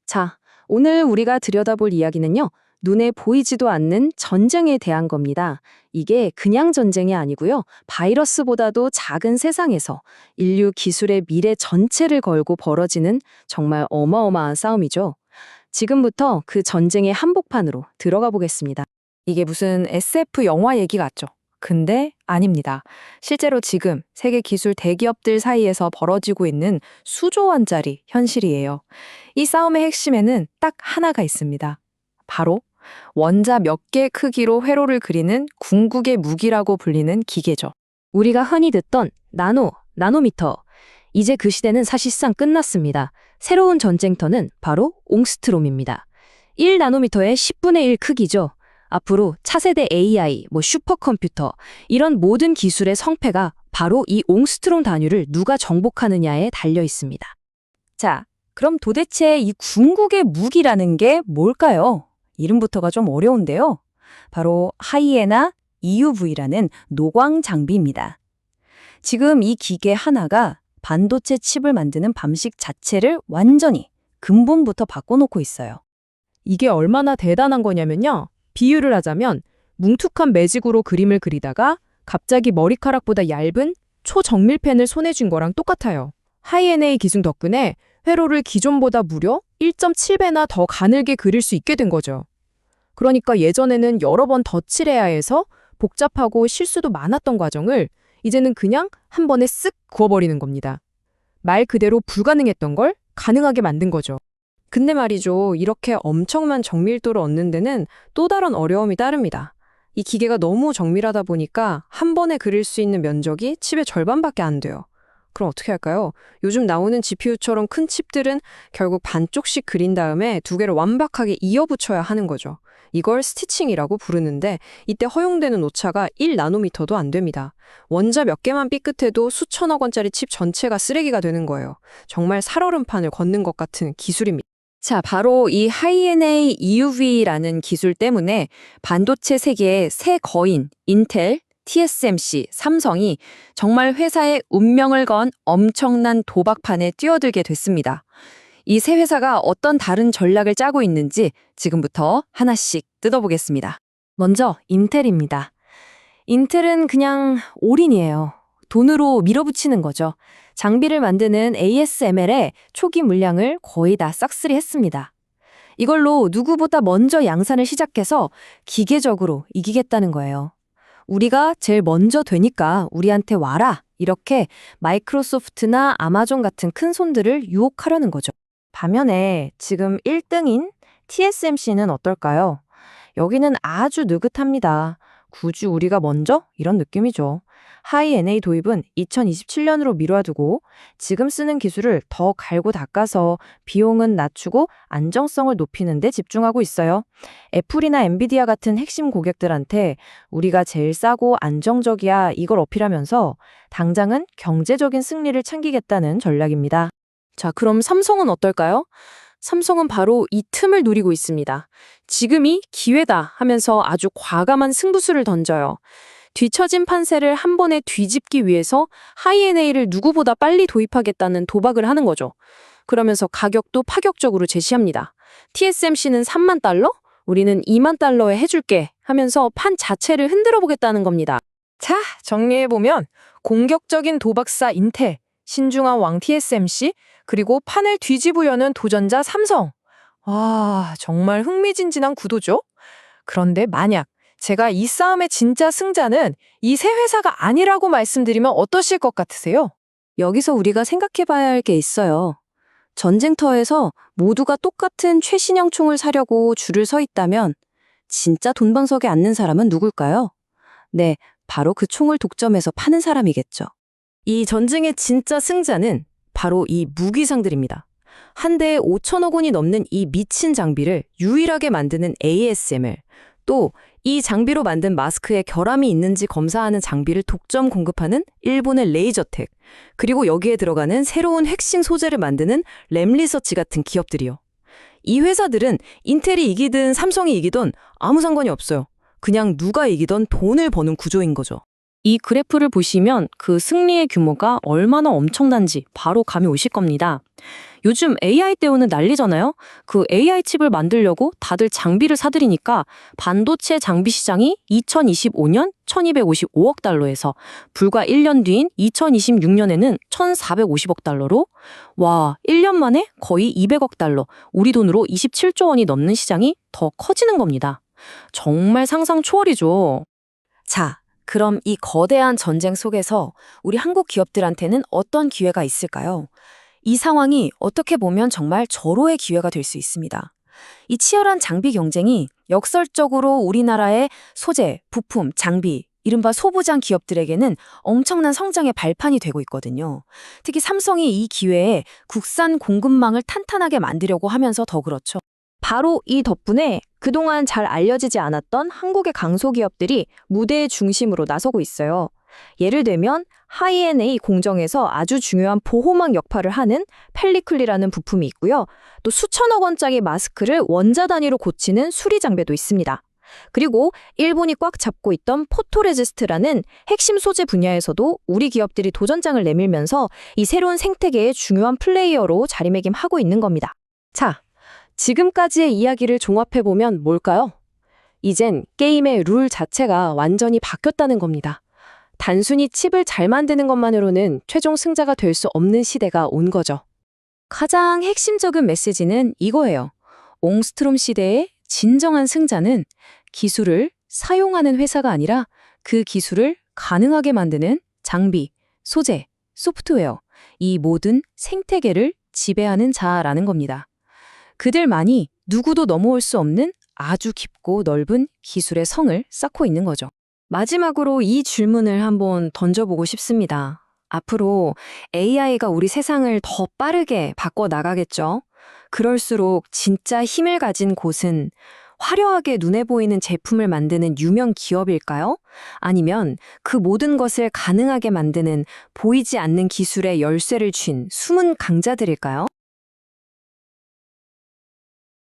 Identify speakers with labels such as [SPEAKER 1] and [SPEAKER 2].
[SPEAKER 1] 자, 오늘 우리가 들여다볼 이야기는요, 눈에 보이지도 않는 전쟁에 대한 겁니다. 이게 그냥 전쟁이 아니고요, 바이러스보다도 작은 세상에서 인류 기술의 미래 전체를 걸고 벌어지는 정말 어마어마한 싸움이죠. 지금부터 그 전쟁의 한복판으로 들어가 보겠습니다.
[SPEAKER 2] 이게 무슨 SF 영화 얘기 같죠? 근데 아닙니다. 실제로 지금 세계 기술 대기업들 사이에서 벌어지고 있는 수조 원짜리 현실이에요. 이 싸움의 핵심에는 딱 하나가 있습니다. 바로 원자 몇 개 크기로 회로를 그리는 궁극의 무기라고 불리는 기계죠.
[SPEAKER 1] 우리가 흔히 듣던 나노미터. 이제 그 시대는 사실상 끝났습니다. 새로운 전쟁터는 바로 옹스트롬입니다. 1나노미터의 10분의 1 크기죠. 앞으로 차세대 AI, 슈퍼컴퓨터, 이런 모든 기술의 성패가 바로 이 옹스트롬 단위를 누가 정복하느냐에 달려 있습니다.
[SPEAKER 2] 자, 그럼 도대체 이 궁극의 무기라는 게 뭘까요? 이름부터가 좀 어려운데요. 바로 하이에나 EUV라는 노광 장비입니다. 지금 이 기계 하나가 반도체 칩을 만드는 방식 자체를 완전히 근본부터 바꿔놓고 있어요.
[SPEAKER 3] 이게 얼마나 대단한 거냐면요. 비유를 하자면 뭉툭한 매직으로 그림을 그리다가 갑자기 머리카락보다 얇은 초정밀펜을 손에 쥔 거랑 똑같아요. 하이에나 기술 덕분에 회로를 기존보다 무려 1.7배나 더 가늘게 그릴 수 있게 된 거죠. 그러니까 예전에는 여러 번 덧칠해야 해서 복잡하고 실수도 많았던 과정을 이제는 그냥 한 번에 쓱 그어버리는 겁니다. 말 그대로 불가능했던 걸 가능하게 만든 거죠.
[SPEAKER 2] 근데 말이죠. 이렇게 엄청난 정밀도를 얻는 데는 또 다른 어려움이 따릅니다. 이 기계가 너무 정밀하다 보니까 한 번에 그릴 수 있는 면적이 칩의 절반밖에 안 돼요. 그럼 어떻게 할까요? 요즘 나오는 GPU처럼 큰 칩들은 결국 반쪽씩 그린 다음에 두 개를 완벽하게 이어붙여야 하는 거죠. 이걸 스티칭이라고 부르는데 이때 허용되는 오차가 1나노미터도 안 됩니다. 원자 몇 개만 삐끗해도 수천억 원짜리 칩 전체가 쓰레기가 되는 거예요. 정말 살얼음판을 걷는 것 같은 기술입니다. 자, 바로 이 하이에나 EUV라는 기술 때문에 반도체 세계의 새 거인, 인텔, TSMC, 삼성이 정말 회사의 운명을 건 엄청난 도박판에 뛰어들게 됐습니다. 이 세 회사가 어떤 다른 전략을 짜고 있는지 지금부터 하나씩 뜯어보겠습니다. 먼저 인텔입니다. 인텔은 그냥 올인이에요. 돈으로 밀어붙이는 거죠. 장비를 만드는 ASML의 초기 물량을 거의 다 싹쓸이 했습니다. 이걸로 누구보다 먼저 양산을 시작해서 기계적으로 이기겠다는 거예요. 우리가 제일 먼저 되니까 우리한테 와라. 이렇게 마이크로소프트나 아마존 같은 큰 손들을 유혹하려는 거죠. 반면에 지금 1등인 TSMC는 어떨까요? 여기는 아주 느긋합니다. 굳이 우리가 먼저? 이런 느낌이죠. 하이에나 도입은 2027년으로 미뤄두고 지금 쓰는 기술을 더 갈고 닦아서 비용은 낮추고 안정성을 높이는 데 집중하고 있어요. 애플이나 엔비디아 같은 핵심 고객들한테 우리가 제일 싸고 안정적이야 이걸 어필하면서 당장은 경제적인 승리를 챙기겠다는 전략입니다.
[SPEAKER 1] 자, 그럼 삼성은 어떨까요? 삼성은 바로 이 틈을 노리고 있습니다. 지금이 기회다 하면서 아주 과감한 승부수를 던져요. 뒤처진 판세를 한 번에 뒤집기 위해서 하이에나를 누구보다 빨리 도입하겠다는 도박을 하는 거죠. 그러면서 가격도 파격적으로 제시합니다. TSMC는 3만 달러? 우리는 2만 달러에 해줄게 하면서 판 자체를 흔들어 보겠다는 겁니다.
[SPEAKER 2] 자, 정리해보면 공격적인 도박사 인텔, 신중한 왕 TSMC, 그리고 판을 뒤집으려는 도전자 삼성. 와, 정말 흥미진진한 구도죠? 그런데 만약 제가 이 싸움의 진짜 승자는 이 세 회사가 아니라고 말씀드리면 어떠실 것 같으세요?
[SPEAKER 1] 여기서 우리가 생각해 봐야 할 게 있어요. 전쟁터에서 모두가 똑같은 최신형 총을 사려고 줄을 서 있다면 진짜 돈방석에 앉는 사람은 누굴까요? 네, 바로 그 총을 독점해서 파는 사람이겠죠. 이 전쟁의 진짜 승자는 바로 이 무기상들입니다. 한 대에 5천억 원이 넘는 이 미친 장비를 유일하게 만드는 ASML, 또 이 장비로 만든 마스크에 결함이 있는지 검사하는 장비를 독점 공급하는 일본의 레이저텍, 그리고 여기에 들어가는 새로운 핵심 소재를 만드는 램리서치 같은 기업들이요. 이 회사들은 인텔이 이기든 삼성이 이기든 아무 상관이 없어요. 그냥 누가 이기든 돈을 버는 구조인 거죠. 이 그래프를 보시면 그 승리의 규모가 얼마나 엄청난지 바로 감이 오실 겁니다. 요즘 AI 때우는 난리잖아요. 그 AI 칩을 만들려고 다들 장비를 사들이니까 반도체 장비 시장이 2025년 1255억 달러에서 불과 1년 뒤인 2026년에는 1450억 달러로 와, 1년 만에 거의 200억 달러, 우리 돈으로 27조 원이 넘는 시장이 더 커지는 겁니다. 정말 상상 초월이죠. 자, 그럼 이 거대한 전쟁 속에서 우리 한국 기업들한테는 어떤 기회가 있을까요? 이 상황이 어떻게 보면 정말 절호의 기회가 될 수 있습니다. 이 치열한 장비 경쟁이 역설적으로 우리나라의 소재, 부품, 장비, 이른바 소부장 기업들에게는 엄청난 성장의 발판이 되고 있거든요. 특히 삼성이 이 기회에 국산 공급망을 탄탄하게 만들려고 하면서 더 그렇죠.
[SPEAKER 2] 바로 이 덕분에 그동안 잘 알려지지 않았던 한국의 강소기업들이 무대의 중심으로 나서고 있어요. 예를 들면 하이엔A 공정에서 아주 중요한 보호막 역할을 하는 펠리클리라는 부품이 있고요. 또 수천억 원짜리 마스크를 원자 단위로 고치는 수리 장비도 있습니다. 그리고 일본이 꽉 잡고 있던 포토레지스트라는 핵심 소재 분야에서도 우리 기업들이 도전장을 내밀면서 이 새로운 생태계의 중요한 플레이어로 자리매김하고 있는 겁니다.
[SPEAKER 1] 자, 지금까지의 이야기를 종합해보면 뭘까요? 이젠 게임의 룰 자체가 완전히 바뀌었다는 겁니다. 단순히 칩을 잘 만드는 것만으로는 최종 승자가 될 수 없는 시대가 온 거죠. 가장 핵심적인 메시지는 이거예요. 옹스트롬 시대의 진정한 승자는 기술을 사용하는 회사가 아니라 그 기술을 가능하게 만드는 장비, 소재, 소프트웨어, 이 모든 생태계를 지배하는 자라는 겁니다. 그들만이 누구도 넘어올 수 없는 아주 깊고 넓은 기술의 성을 쌓고 있는 거죠. 마지막으로 이 질문을 한번 던져보고 싶습니다. 앞으로 AI가 우리 세상을 더 빠르게 바꿔 나가겠죠? 그럴수록 진짜 힘을 가진 곳은 화려하게 눈에 보이는 제품을 만드는 유명 기업일까요? 아니면 그 모든 것을 가능하게 만드는 보이지 않는 기술의 열쇠를 쥔 숨은 강자들일까요?